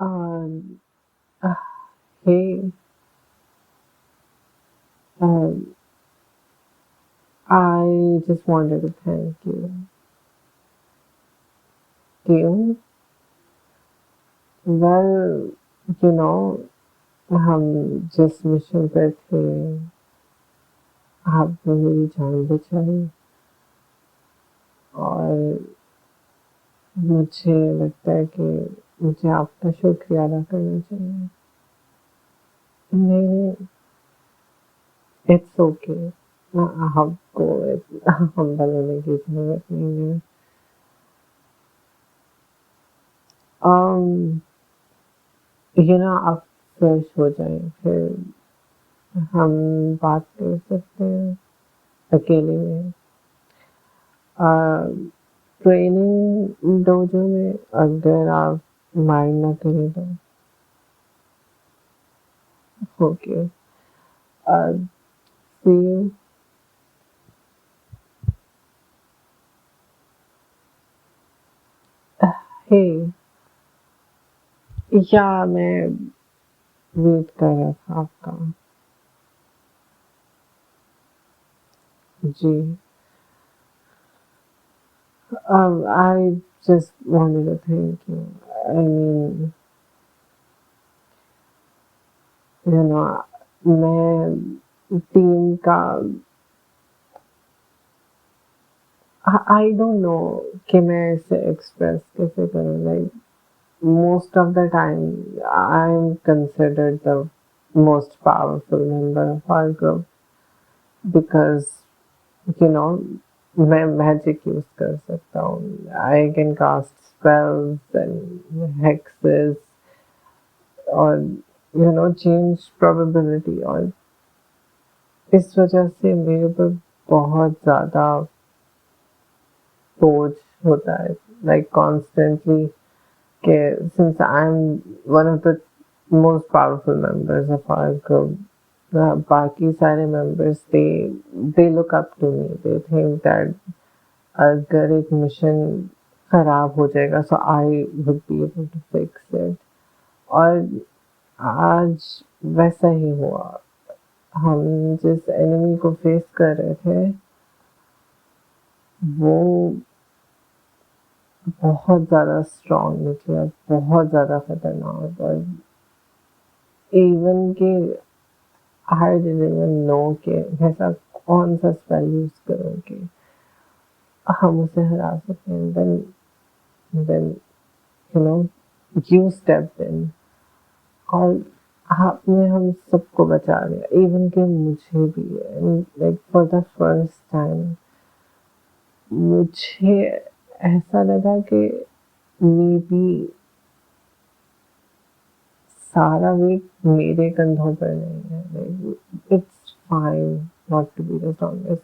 Um, uh, hey, um, I just wanted to thank you. क्यों? Well, you know, हम जिस mission पे थे, आपने मेरी जान बचाई और मुझे लगता है कि मुझे आपका शुक्रिया अदा करना चाहिए। नहीं, इट्स ओके। आपको हम्बल होने की ज़रूरत नहीं है। um, आप फ्रेश हो जाएँ, फिर हम बात कर सकते हैं अकेले में। ट्रेनिंग डोजो में अगर आप माइंड ना करें तो। Okay, C you. हे, या मैं वेट कर रहा था आपका। जी, I just wanted to thank you. I mean, मैं टीम का आई डोंट नो कि मैं इसे एक्सप्रेस कैसे करूँ। Like most of the time, I'm considered the most powerful member of our group because, you know, मैं magic use कर सकता हूँ। I can cast spells and hexes और change probability और इस वजह से मेरे पर बहुत ज़्यादा बोझ होता है। Like constantly कि since I'm one of the most powerful members of our group, बाकी सारे members they look up to me. They think that अगर एक मिशन खराब हो जाएगा so I would be able to fix it. और आज वैसा ही हुआ। हम जिस एनिमी को फेस कर रहे थे वो बहुत ज़्यादा स्ट्रॉन्ग निकला, बहुत ज़्यादा खतरनाक और इवन कि आई डिडंट इवन नो कि ऐसा कौन सा स्पेल यूज करूँ कि हम उसे हरा सकें। देन यू स्टेप्ड इन और आपने हम सबको बचा लिया, इवन कि मुझे भी। Like for the first time मुझे ऐसा लगा कि मे बी सारा वेट मेरे कंधों पर नहीं है। Like it's fine not to be the strongest.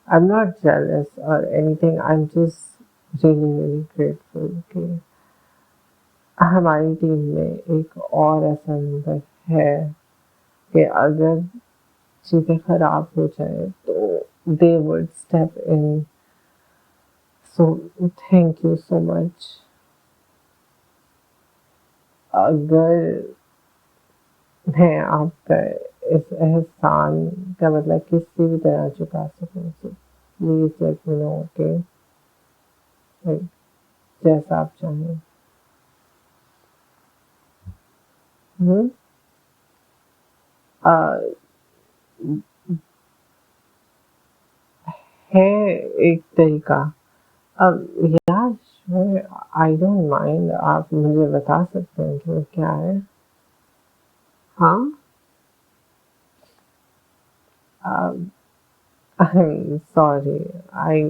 I'm not jealous or anything. I'm just really, really grateful कि हमारी टीम में एक और ऐसा मेंबर है कि अगर चीज़ें खराब हो जाए तो they would step in. So thank you so much. अगर मैं आपका इस एहसान का मतलब किसी भी तरह चुका सकूँ तो please let me know. Okay, जैसा आप चाहें। हम्म है एक तरीका। अब यार श्योर, आई डोंट माइंड। आप मुझे बता सकते हैं कि वो क्या है? हाँ, आई एम सॉरी। आई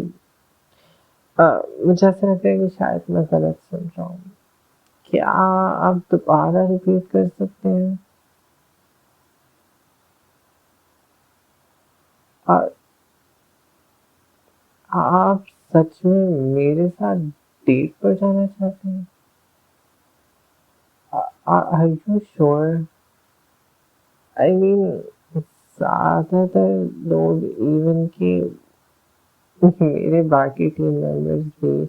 मुझे ऐसा लगता है कि शायद मैं गलत सुन रहा हूँ। क्या आप दोबारा रिपीट कर सकते हैं? अ, आप सच में मेरे साथ डेट पर जाना चाहते हैं? Are you sure? I mean ज़्यादातर लोग इवन कि मेरे बाकी टीम मेंबर्स भी,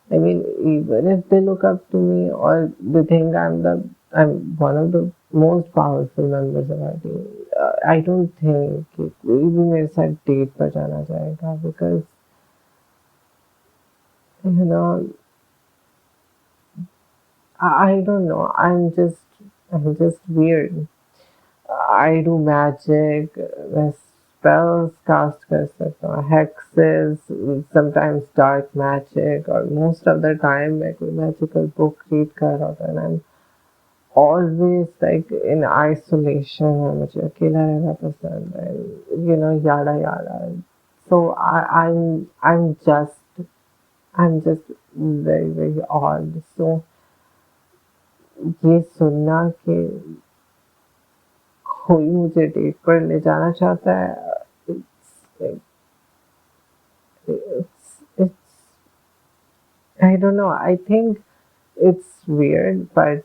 I mean, even if they look up to me or they think I'm the I'm one of the most powerful members of our team. I don't think कि कोई भी मेरे साथ डेट पर जाना चाहेगा because you know I don't know. I'm just weird. I do magic, spells cast कर सकता हूँ, hexes, sometimes dark magic, or most of the time मैं कोई magical book read कर रहा होता है, and I'm always like in isolation, और मुझे अकेला रहना पसंद है, yada yada. So I'm just very very odd. So ये सुनना कि कोई मुझे डेट पर ले जाना चाहता है, it's I don't know. I think it's weird, but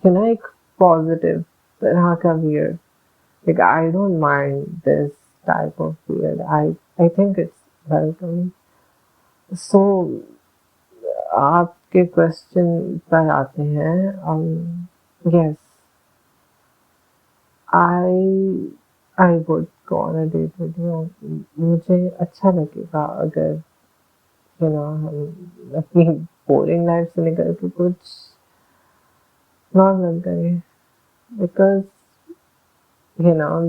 एक positive तरह का weird. Like I don't mind this type of weird. I think it's welcome. So आपके क्वेश्चन पर आते हैं. Yes, I would go on a date with you. मुझे अच्छा लगेगा अगर हम अपनी बोरिंग लाइफ से निकल के कुछ नॉर्मल करें, बिकॉज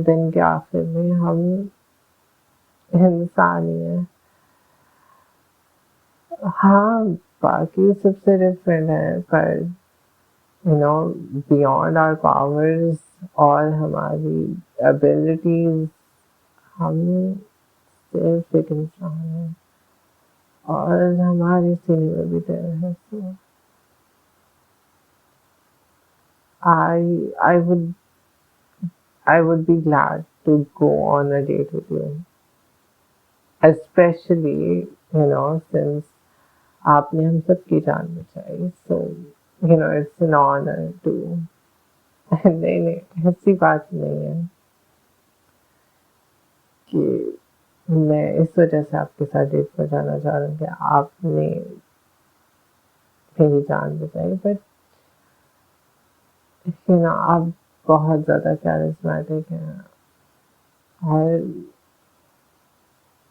दिन के आखिर में हम इंसान ही हैं. हाँ, बाकी सबसे डिफरेंट है, पर बियॉन्ड आवर पावर्स और हमारी एबिलिटीज, हम सिर्फ एक इंसान है और हमारे सीने में भी दिल है. So I would be glad to go on a date with you, especially since आपने हम सबकी जान बचाई. So it's an honor to. नहीं नहीं, ऐसी बात नहीं है कि मैं इस वजह से आपके साथ डेट पर जाना चाह रहा हूँ कि आपने मेरी जान बचाई, बट आप बहुत ज़्यादा कैरिस्मेटिक हैं. और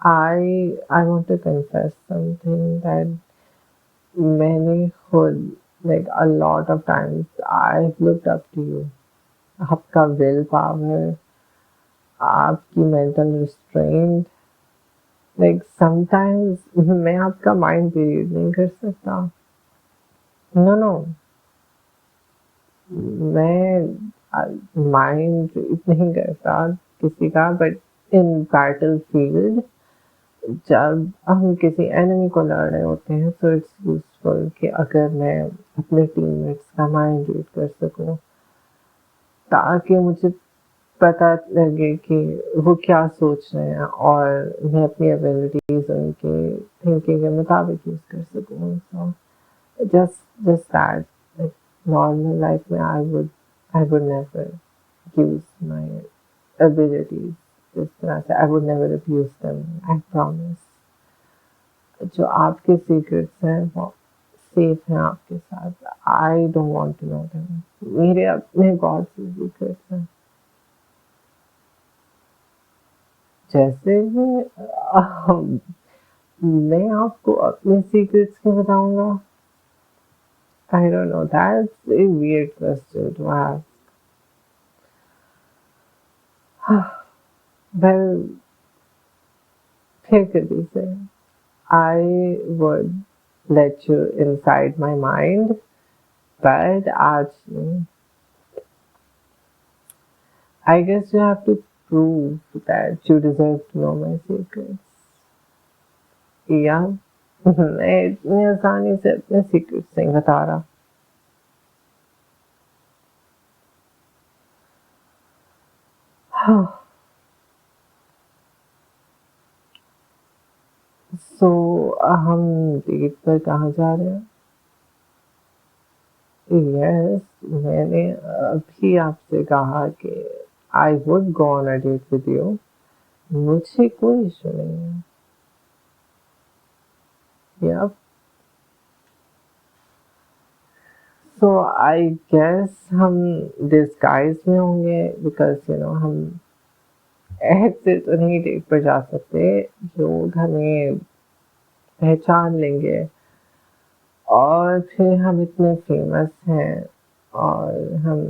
I want to confess something that मैंने खुद a lot of times I've looked up to you. आपका विल पावर, आपकी मेंटल रिस्ट्रेंट, sometimes मैं आपका माइंड भी रीड नहीं कर सकता. नो, मैं माइंड रीड नहीं करता किसी का, बट इन बैटल फील्ड जब हम किसी एनिमी को लड़ रहे होते हैं, तो इट्स यूजफुल कि अगर मैं अपने टीममेट्स का माइंड रीड कर सकूं, ताकि मुझे पता लगे कि वो क्या सोच रहे हैं और मैं अपनी एबिलिटीज उनके थिंकिंग के मुताबिक यूज कर सकूं. सो just that, normal life में I would never use my abilities इस तरह से. I would never abuse them, I promise. जो आपके सीक्रेट्स हैं वो सेफ हैं आपके साथ. I don't want to know them. मेरे अपने बहुत से सीक्रेट्स हैं. जैसे मैं आपको अपने सीक्रेट्स क्यों बताऊंगा? I don't know. That's a weird question to ask. Well, फिर कभी से I would let you inside my mind, but आज नहीं. I guess you have to prove that you deserve to know my secrets. या मैं इतनी आसानी से अपने सीक्रेट्स नहीं बता रहा. So हम डेट पर कहाँ जा रहे हैं? Yes, मैंने अभी आपसे कहा कि I would go on a date with you. मुझे कोई इशू नहीं है. Yep. सो आई गेस हम डिस्गाइज में होंगे बिकॉज हम ऐसे तो नहीं डेट पर जा सकते, लोग हमें पहचान लेंगे और फिर हम इतने फेमस हैं और हम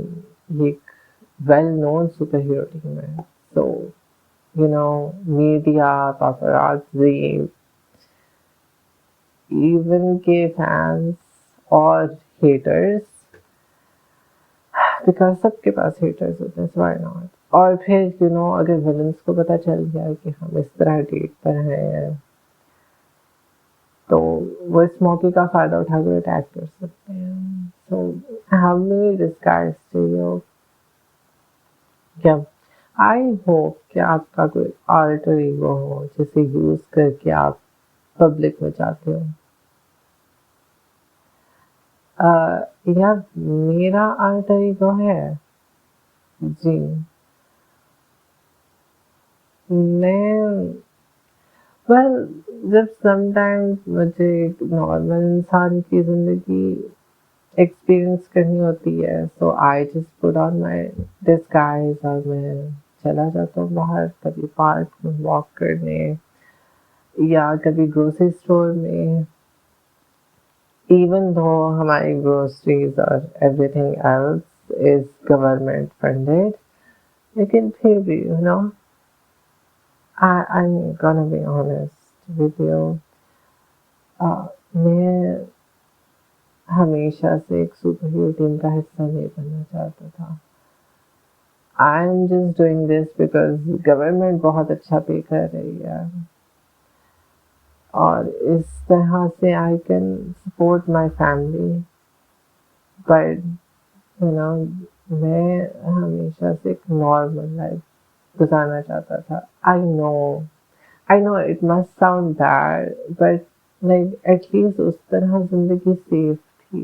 एक well known super hero team है, सो मीडिया, paparazzi, इवन के फैंस और हेटर्स, बिकॉज सबके पास हेटर्स होते हैं, सो व्हाई नॉट। और फिर अगर विलन्स को पता चल गया कि हम इस तरह डेट पर हैं तो वो इस मौके का फायदा उठाकर अटैक कर सकते हैं। सो हमें डिस्गाइज चाहिए क्या। आई होप कि आपका कोई अल्टर ईगो हो जिसे यूज करके आप पब्लिक में जाते हो। यार मेरा अल्टर ईगो है जी। मैं वेल जब समटाइम्स मुझे एक नॉर्मल इंसान की जिंदगी एक्सपीरियंस करनी होती है, so I just put on my disguise और मैं चला जाता हूँ बाहर, कभी पार्क में वॉक करने या कभी ग्रोसरी स्टोर में, इवन दो हमारी ग्रोसरीज और everything else is government funded, लेकिन फिर भी I'm gonna be honest with you, मैं हमेशा से एक सुपर हीरो टीम का हिस्सा नहीं बनना चाहता था। I am just doing this because government बहुत अच्छा पे कर रही है और इस तरह से I can support my family, but मैं हमेशा से एक नॉर्मल लाइफ गुजारना चाहता था। I know it must sound bad, but like at least उस तरह जिंदगी सेफ थी।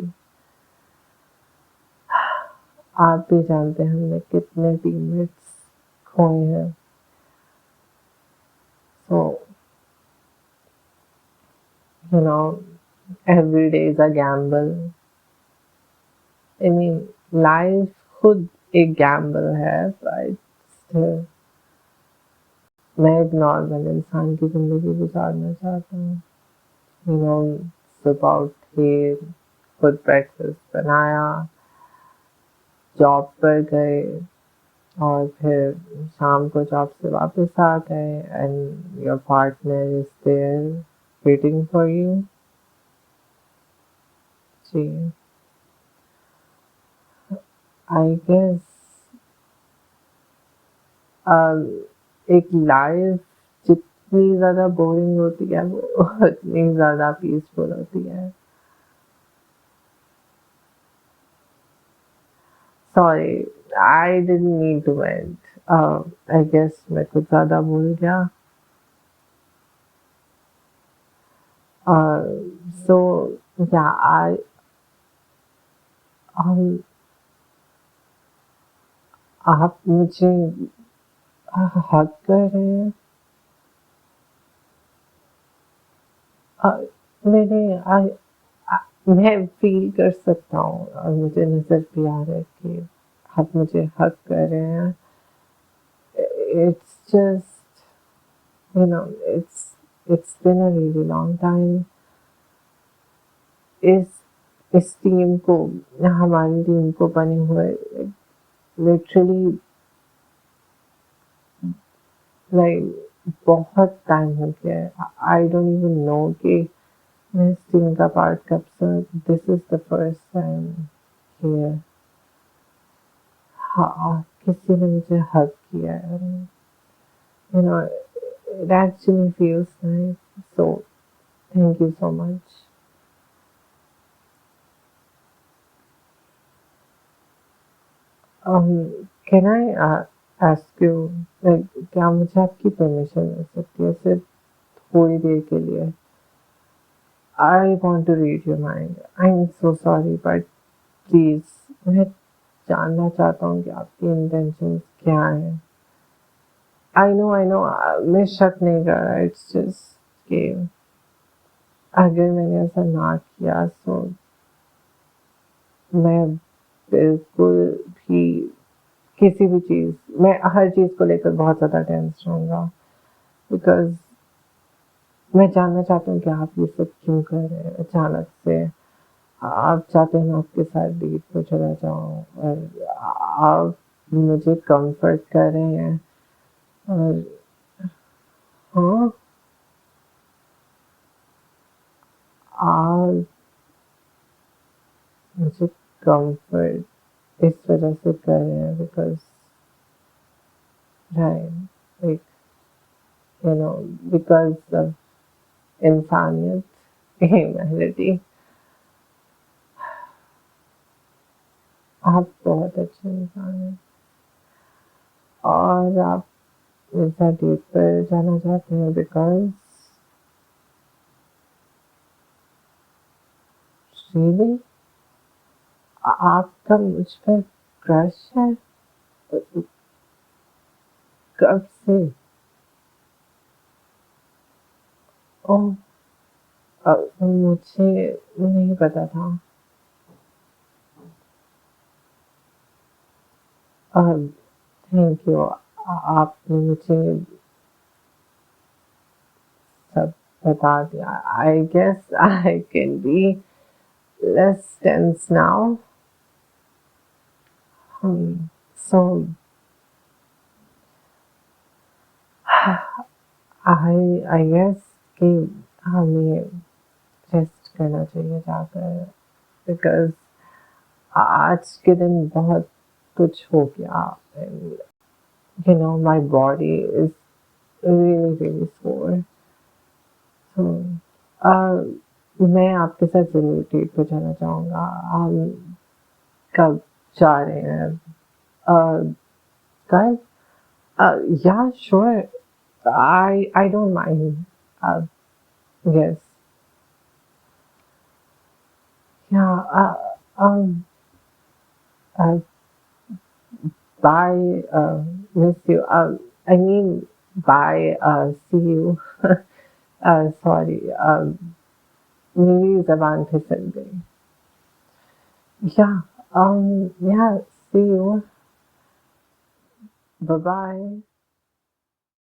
आप भी जानते हैं हमने कितने टीममेट्स खोए हैं, सो you know every day is a gamble. I mean life खुद एक गैम्बल है, बट स्टिल मैं एक नॉर्मल इंसान की जिंदगी गुजारना चाहता हूँ। सुबह उठे, खुद ब्रेकफास्ट बनाया, जॉब पर गए और फिर शाम को जॉब से वापस आ गए and your partner is there waiting for you. जी, आई गेस एक लाइफ जितनी ज़्यादा बोरिंग होती है वो उतनी ज़्यादा पीसफुल होती है। Sorry, I didn't mean to went, I guess मैं कुछ ज़्यादा भूल गया। सो या आप मुझे हक कर रहे हैं। मैंने मैं फील कर सकता हूँ और मुझे नजर भी आ रहा है कि आप मुझे हक कर रहे हैं। It's just it's been a really long time। इस टीम को, हमारी टीम को बने हुए लिटरली लाइक बहुत टाइम हो गया है। आई डोंट इवन नो कि मैं इस टीम का पार्ट कब से। This is the first time here. हाँ, किसी ने मुझे हक किया है, it actually feels nice, so thank you so much। can I ask you, like, क्या मुझे आपकी परमिशन मिल सकती है सिर्फ थोड़ी देर के लिए? I want to read your mind। I'm so sorry, but please, मैं जानना चाहता हूँ कि आपकी इंटेंशंस क्या हैं। आई नो मैं शक नहीं कर रहा, इट्स जस्ट कि अगर मैंने ऐसा ना किया, सो मैं बिल्कुल भी किसी भी चीज़ मैं हर चीज़ को लेकर बहुत ज़्यादा टेंस रहूँगा बिकॉज़ मैं जानना चाहती हूँ कि आप ये सब क्यों कर रहे हैं अचानक से। आप चाहते हैं मैं आपके साथ डेट पे चला जाऊँ और आप मुझे कम्फ़र्ट कर रहे हैं और हाँ, आप मुझे कम्फ़र्ट इस वज़ह से कर रहे हैं because right like you know because of इंसानियत, ह्यूमैनिटी। आप बहुत अच्छे इंसान हैं और आप मेरे साथ डेट पर जाना चाहते हैं बिकॉज़ रियली आपका मुझ पर क्रश है? कब से? ओह! मुझे नहीं पता था। Uh, thank you. आपने मुझे सब बता दिया। I guess I can be less tense now. So I guess कि हमें रेस्ट करना चाहिए जाकर बिकॉज़ आज के दिन बहुत कुछ हो गया and you know my body is really really सोर। सो मैं आपके साथ ज़रूर डेट पे जाना चाहूँगा। हम कब जा रहे हैं? कल? Yeah, sure. I don't mind. Yes. Yeah. Uh, bye. Miss you. I mean, bye. See you. Sorry. मेरी ज़बान फिसल गई। Yeah. Yeah. See you. Bye bye.